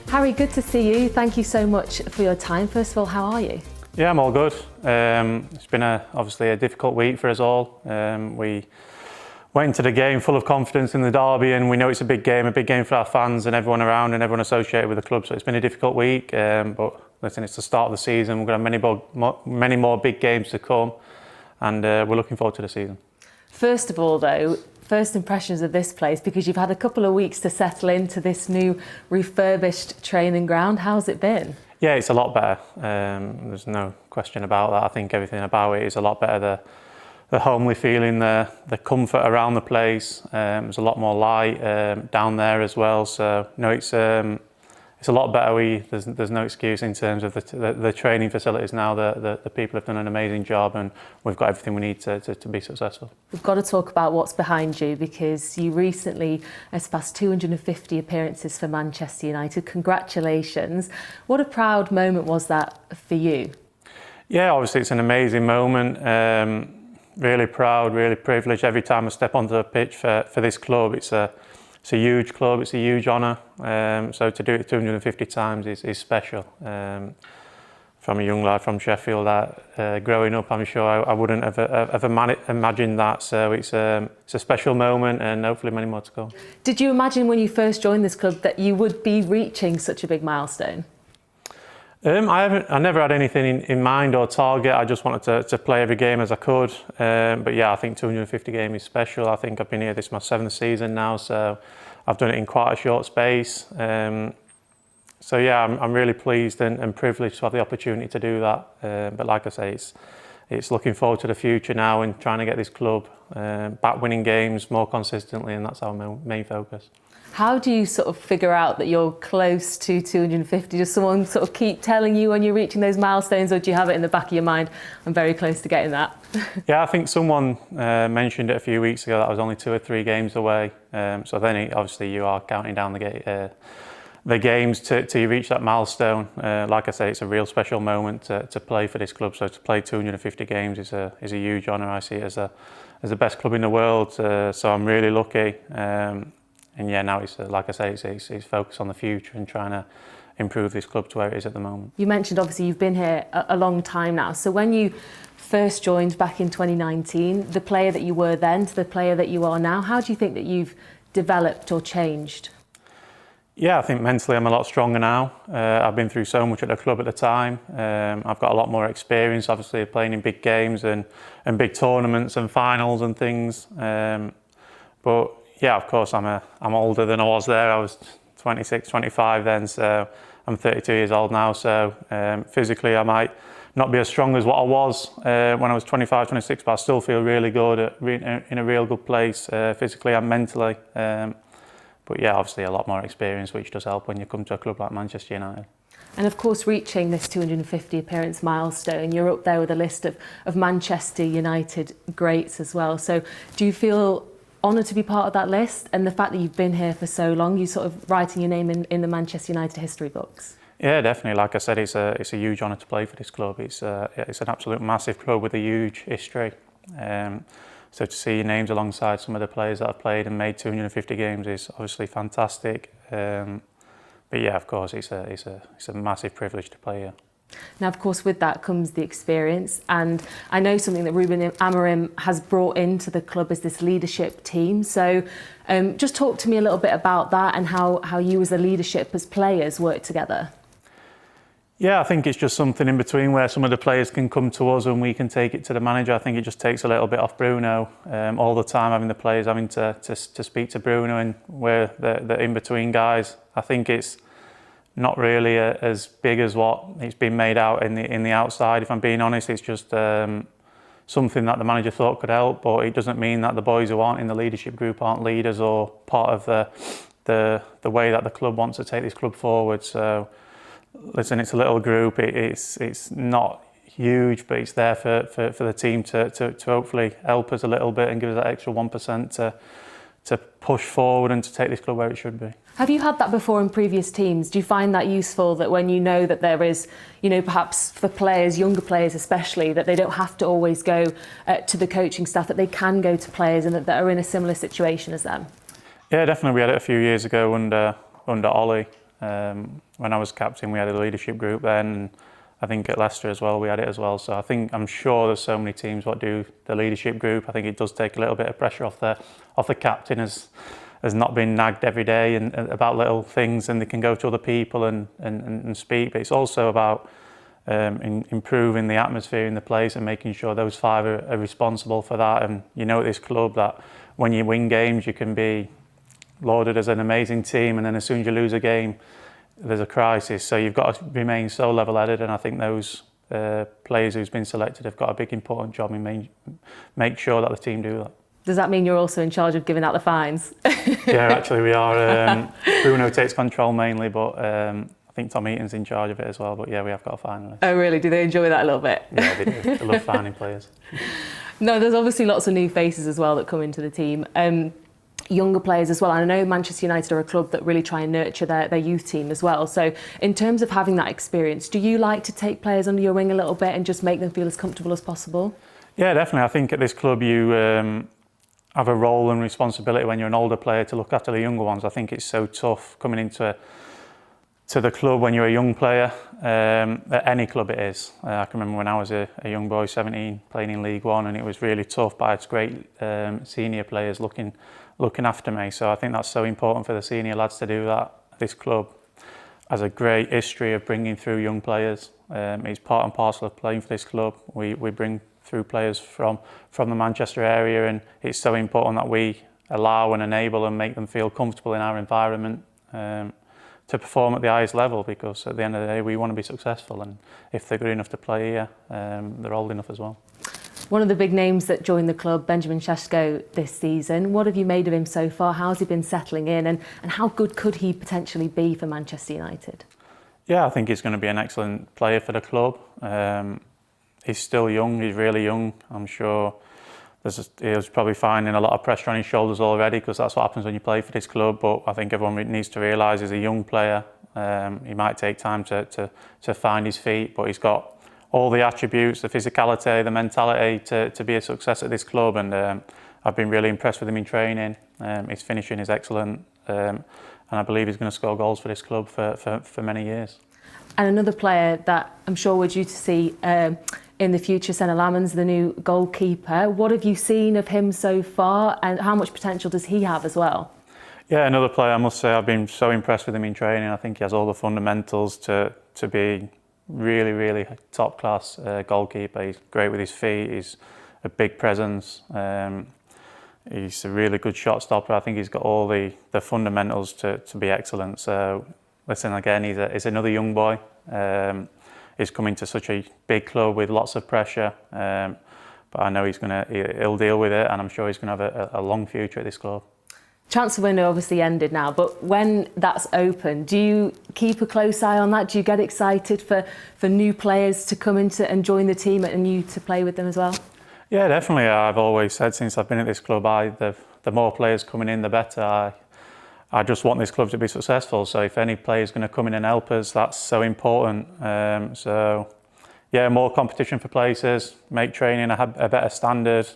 Harry, good to see you. Thank you so much for your time. First of all, how are you? Yeah, I'm all good. It's been obviously a difficult week for us all. We went into the game full of confidence in the derby, and we know it's a big game for our fans and everyone around and everyone associated with the club. So it's been a difficult week, but listen, it's the start of the season. We're going to have many more big games to come, and we're looking forward to the season. First of all, though, first impressions of this place, because you've had a couple of weeks to settle into this new refurbished training ground. How's it been? Yeah, it's a lot better. There's no question about that. I think everything about it is a lot better. The homely feeling, the comfort around the place. There's a lot more light down there as well. So no, it's a lot better. There's no excuse in terms of the training facilities now. The people have done an amazing job, and we've got everything we need to be successful. We've got to talk about what's behind you, because you recently surpassed 250 appearances for Manchester United. Congratulations. What a proud moment was that for you? Yeah, obviously it's an amazing moment. Really proud, really privileged. Every time I step onto the pitch for this club, it's a huge club, it's a huge honour. So to do it 250 times is special. From a young lad from Sheffield, growing up, I'm sure I wouldn't have imagined that. So it's a special moment, and hopefully many more to come. Did you imagine when you first joined this club that you would be reaching such a big milestone? I never had anything in mind or target. I just wanted to play every game as I could. But yeah, I think 250 games is special. I think I've been here, this is my 7th season now, so I've done it in quite a short space. So yeah, I'm really pleased and privileged to have the opportunity to do that. But like I say, it's looking forward to the future now and trying to get this club back winning games more consistently, and that's our main focus. How do you sort of figure out that you're close to 250? Does someone sort of keep telling you when you're reaching those milestones, or do you have it in the back of your mind, I'm very close to getting that? Yeah, I think someone mentioned it a few weeks ago that I was only 2 or 3 games away. So then obviously you are counting down the games till you reach that milestone. Like I say, it's a real special moment to play for this club. So to play 250 games is a huge honour. I see it as the best club in the world. So I'm really lucky. And yeah, now it's like I say, it's focused on the future and trying to improve this club to where it is at the moment. You mentioned obviously you've been here a long time now. So when you first joined back in 2019, the player that you were then to the player that you are now, how do you think that you've developed or changed? Yeah, I think mentally I'm a lot stronger now. I've been through so much at the club at the time. I've got a lot more experience, obviously, playing in big games and big tournaments and finals and things. But yeah, of course, I'm older than I was there. I was 26, 25 then, so I'm 32 years old now. So physically, I might not be as strong as what I was when I was 25, 26, but I still feel really good, in a real good place, physically and mentally. But yeah, obviously a lot more experience, which does help when you come to a club like Manchester United. And of course, reaching this 250 appearance milestone, you're up there with a list of Manchester United greats as well. So do you feel honoured to be part of that list, and the fact that you've been here for so long, you sort of writing your name in the Manchester United history books? Yeah, definitely. Like I said, it's a huge honour to play for this club. It's an absolute massive club with a huge history. So to see your names alongside some of the players that have played and made 250 games is obviously fantastic. But yeah, of course, it's a massive privilege to play here. Now, of course, with that comes the experience, and I know something that Ruben Amorim has brought into the club is this leadership team. So just talk to me a little bit about that and how you as a leadership as players work together. Yeah, I think it's just something in between where some of the players can come to us and we can take it to the manager. I think it just takes a little bit off Bruno all the time, having the players having to speak to Bruno, and where the in-between guys. I think it's not really as big as what it's been made out in the outside. If I'm being honest, it's just something that the manager thought could help, but it doesn't mean that the boys who aren't in the leadership group aren't leaders or part of the way that the club wants to take this club forward. So listen, it's a little group. It's not huge, but it's there for the team to hopefully help us a little bit and give us that extra 1% to push forward and to take this club where it should be. Have you had that before in previous teams? Do you find that useful, that when you know that there is, perhaps for players, younger players especially, that they don't have to always go to the coaching staff, that they can go to players and that are in a similar situation as them? Yeah, definitely. We had it a few years ago under Ollie. When I was captain, we had a leadership group then, and I think at Leicester as well, we had it as well. So I'm sure there's so many teams what do the leadership group. I think it does take a little bit of pressure off the captain as not been nagged every day and about little things, and they can go to other people and speak. But it's also about improving the atmosphere in the place and making sure those five are responsible for that. And you know at this club that when you win games, you can be lauded as an amazing team, and then as soon as you lose a game, there's a crisis. So you've got to remain so level-headed, and I think those players who's been selected have got a big important job in make sure that the team do that. Does that mean you're also in charge of giving out the fines? Yeah, actually we are. Bruno takes control mainly, but I think Tom Eaton's in charge of it as well. But yeah, we have got a fine list. Oh really? Do they enjoy that a little bit? Yeah, they do. They love fining players. No, there's obviously lots of new faces as well that come into the team. Younger players as well. And I know Manchester United are a club that really try and nurture their youth team as well. So in terms of having that experience, do you like to take players under your wing a little bit and just make them feel as comfortable as possible? Yeah, definitely. I think at this club you have a role and responsibility when you're an older player to look after the younger ones. I think it's so tough coming into the club when you're a young player, at any club it is. I can remember when I was a young boy, 17, playing in League One, and it was really tough, but it's great senior players looking after me. So I think that's so important for the senior lads to do that. This club has a great history of bringing through young players. It's part and parcel of playing for this club. We bring through players from the Manchester area, and it's so important that we allow and enable and make them feel comfortable in our environment to perform at the highest level, because at the end of the day we want to be successful, and if they're good enough to play here, they're old enough as well. One of the big names that joined the club, Benjamin Sesko, this season. What have you made of him so far? How's he been settling in, and how good could he potentially be for Manchester United? Yeah, I think he's going to be an excellent player for the club. He's still young, he's really young. I'm sure he's probably finding a lot of pressure on his shoulders already, because that's what happens when you play for this club. But I think everyone needs to realise he's a young player. He might take time to find his feet, but he's got all the attributes, the physicality, the mentality to be a success at this club. And I've been really impressed with him in training. His finishing is excellent, and I believe he's going to score goals for this club for many years. And another player that I'm sure we're due to see in the future, Senna Lammens, the new goalkeeper. What have you seen of him so far, and how much potential does he have as well? Yeah, another player, I must say, I've been so impressed with him in training. I think he has all the fundamentals to be really, really top class goalkeeper. He's great with his feet, he's a big presence, he's a really good shot stopper. I think he's got all the fundamentals to be excellent. So listen, again, he's another young boy. He's coming to such a big club with lots of pressure, but I know he'll deal with it, and I'm sure he's going to have a long future at this club. Transfer window obviously ended now, but when that's open, do you keep a close eye on that? Do you get excited for new players to come into and join the team and you to play with them as well? Yeah, definitely. I've always said since I've been at this club, the more players coming in, the better. I just want this club to be successful. So if any player is going to come in and help us, that's so important. So yeah, more competition for places, make training a better standard.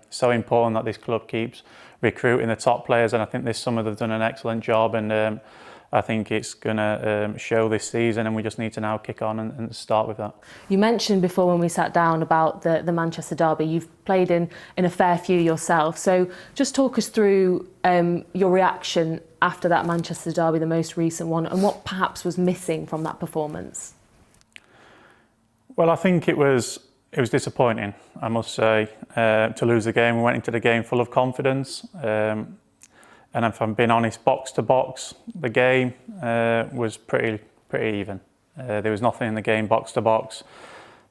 So important that this club keeps recruiting the top players, and I think this summer they've done an excellent job, and I think it's going to show this season, and we just need to now kick on and start with that. You mentioned before when we sat down about the Manchester derby. You've played in a fair few yourself, so just talk us through your reaction after that Manchester derby, the most recent one, and what perhaps was missing from that performance. Well, I think it was disappointing, I must say, to lose the game. We went into the game full of confidence. And if I'm being honest, box to box, the game was pretty even. There was nothing in the game box to box.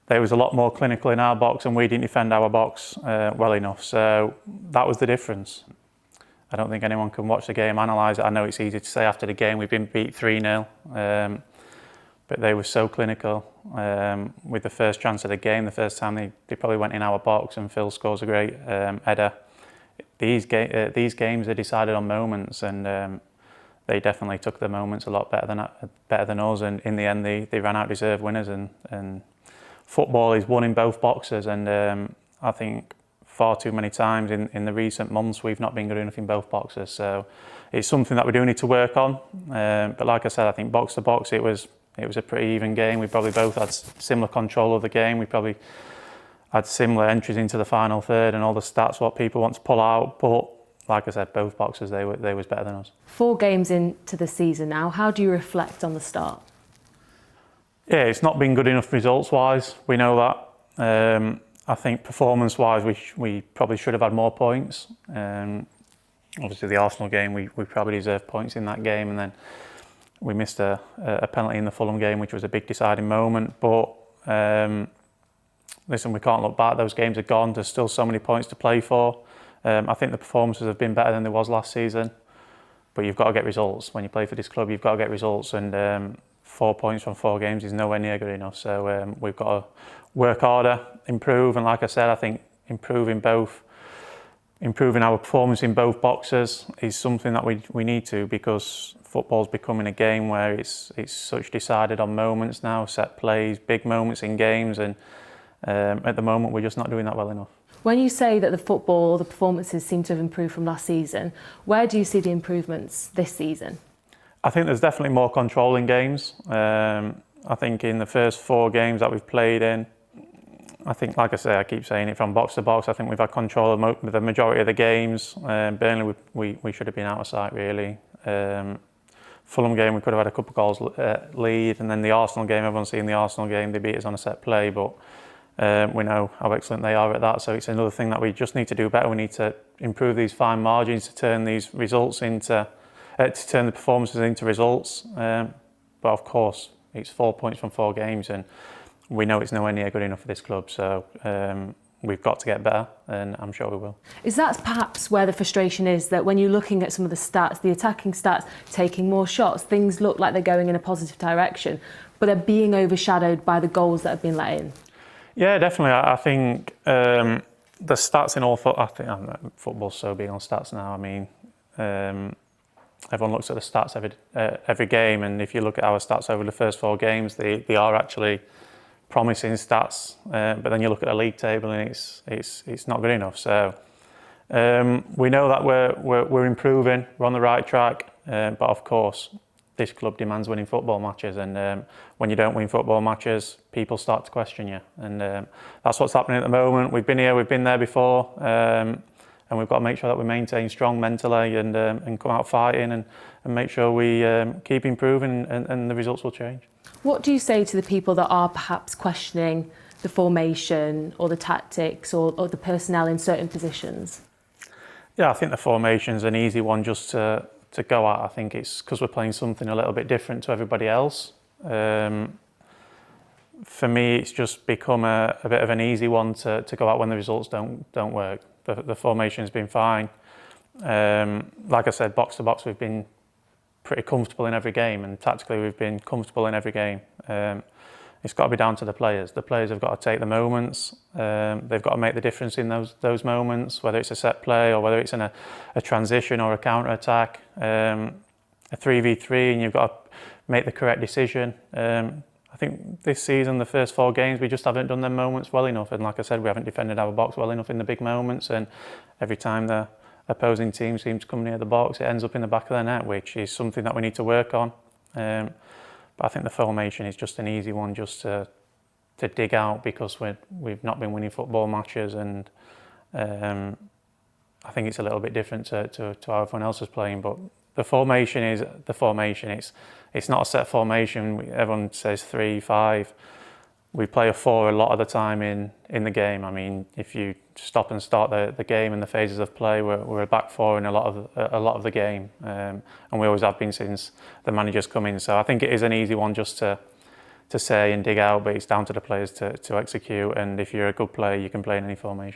There was a lot more clinical in our box, and we didn't defend our box well enough. So that was the difference. I don't think anyone can watch the game, analyse it. I know it's easy to say after the game we've been beat 3-0, but they were so clinical. With the first chance of the game, the first time they probably went in our box, and Phil scores a great header. These games are decided on moments, and they definitely took the moments a lot better than us. And in the end, they ran out deserved winners. And football is won in both boxes. And I think far too many times in the recent months we've not been good enough in both boxes. So it's something that we do need to work on. But like I said, I think box to box it was a pretty even game. We probably both had similar control of the game. We probably had similar entries into the final third and all the stats what people want to pull out. But like I said, both boxes they was better than us. 4 games into the season now, how do you reflect on the start? Yeah, it's not been good enough results-wise. We know that. I think performance-wise, we probably should have had more points. Obviously, the Arsenal game, we probably deserved points in that game, and then we missed a penalty in the Fulham game, which was a big deciding moment. But listen, we can't look back. Those games are gone. There's still so many points to play for. I think the performances have been better than they was last season. But you've got to get results. When you play for this club, you've got to get results. And 4 points from 4 games is nowhere near good enough. So we've got to work harder, improve. And like I said, I think improving our performance in both boxes is something that we need to, because football's becoming a game where it's such decided on moments now, set plays, big moments in games. And at the moment, we're just not doing that well enough. When you say that the football, the performances seem to have improved from last season, where do you see the improvements this season? I think there's definitely more control in games. I think in the first 4 games that we've played in, I think, like I say, I keep saying it, from box to box, I think we've had control of the majority of the games. Burnley, we should have been out of sight, really. Fulham game, we could have had a couple of goals lead. And then the Arsenal game, everyone's seen the Arsenal game, they beat us on a set play, but we know how excellent they are at that. So it's another thing that we just need to do better. We need to improve these fine margins to turn these results into, to turn the performances into results. But of course, it's 4 points from 4 games, and we know it's nowhere near good enough for this club. So we've got to get better, and I'm sure we will. Is that perhaps where the frustration is, that when you're looking at some of the stats, the attacking stats, taking more shots, things look like they're going in a positive direction, but they're being overshadowed by the goals that have been let in? Yeah, definitely. I think the stats in all football's so big on stats now. I mean, everyone looks at the stats every game, and if you look at our stats over the first 4 games, they are actually promising stats. But then you look at the league table, and it's not good enough. So we know that we're improving. We're on the right track. But of course, this club demands winning football matches, and when you don't win football matches, people start to question you, and that's what's happening at the moment. We've been here, we've been there before, and we've got to make sure that we maintain strong mentally and come out fighting and make sure we keep improving, and the results will change. What do you say to the people that are perhaps questioning the formation or the tactics or the personnel in certain positions? Yeah, I think the formation's an easy one just to go at. I think it's because we're playing something a little bit different to everybody else. For me, it's just become a bit of an easy one to go at when the results don't work. The formation's been fine. Like I said, box to box, we've been pretty comfortable in every game, and tactically we've been comfortable in every game. It's got to be down to the players. The players have got to take the moments. They've got to make the difference in those moments, whether it's a set play or whether it's in a transition or a counter attack, a 3v3, and you've got to make the correct decision. I think this season, the first 4 games, we just haven't done them moments well enough. And like I said, we haven't defended our box well enough in the big moments. And every time the opposing team seems to come near the box, it ends up in the back of the net, which is something that we need to work on. But I think the formation is just an easy one just to dig out, because we've not been winning football matches, and I think it's a little bit different to how everyone else is playing. But the formation is the formation. It's not a set formation. Everyone says 3-5. We play a 4 a lot of the time in the game. I mean, if you stop and start the game and the phases of play, we're a back 4 in a lot of the game, and we always have been since the manager's come in. So I think it is an easy one just to say and dig out, but it's down to the players to execute. And if you're a good player, you can play in any formation.